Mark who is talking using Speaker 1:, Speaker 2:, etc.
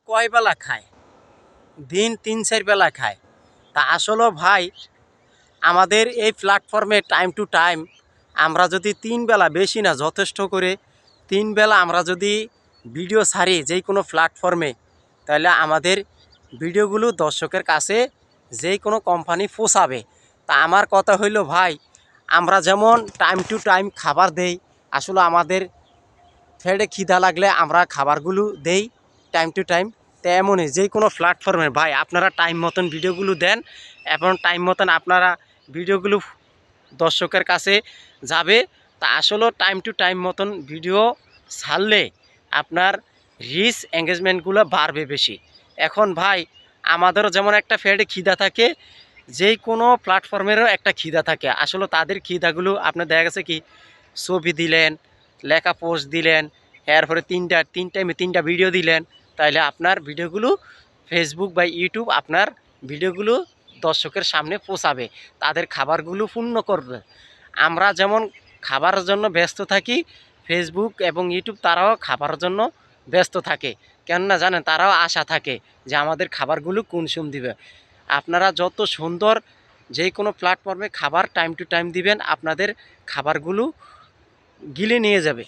Speaker 1: কয় বেলা খায়? দিন ৩-৪ বেলা খায়। তা আসলে ভাই আমাদের এই প্ল্যাটফর্মে টাইম টু টাইম আমরা যদি ৩ বেলা, বেশি না, যথেষ্ট করে ৩ বেলা আমরা যদি ভিডিও ছাড়ি যেই কোনো প্ল্যাটফর্মে, তাহলে আমাদের ভিডিওগুলো দর্শকের কাছে যেই কোনো কোম্পানি পোষাবে। তা আমার কথা হইল ভাই, আমরা যেমন টাইম টু টাইম খাবার দেই, আসলে আমাদের ফেডে খিদা লাগলে আমরা খাবারগুলো দেই টাইম টু টাইম। তেমনই যে কোনো প্ল্যাটফর্মে ভাই আপনারা টাইম মতন ভিডিওগুলো দেন এবং টাইম মতন আপনারা ভিডিওগুলো দর্শকের কাছে যাবে। তা আসলে টাইম টু টাইম মতন ভিডিও ছাড়লে আপনার রিচ এঙ্গেজমেন্টগুলো বাড়বে বেশি। এখন ভাই আমাদেরও যেমন একটা ফেডে খিদা থাকে, যেই কোনো প্ল্যাটফর্মেরও একটা খিদা থাকে। আসলে তাদের খিদাগুলো আপনার দেখা গেছে কি, ছবি দিলেন, লেখা পোস্ট দিলেন, এরপরে তিন টাইমে 3টা ভিডিও দিলেন, তাহলে আপনার ভিডিওগুলো ফেসবুক বা ইউটিউব আপনার ভিডিওগুলো দর্শকের সামনে পৌঁছাবে, তাদের খাবারগুলো পূর্ণ করবে। আমরা যেমন খাবারের জন্য ব্যস্ত থাকি, ফেসবুক এবং ইউটিউব তারাও খাবারের জন্য ব্যস্ত থাকে। কেননা জানেন, তারাও আশা থাকে যে আমাদের খাবারগুলো কনজিউম দিবে। আপনারা যত সুন্দর যে কোনো প্ল্যাটফর্মে খাবার টাইম টু টাইম দিবেন, আপনাদের খাবারগুলো গিলে নিয়ে যাবে।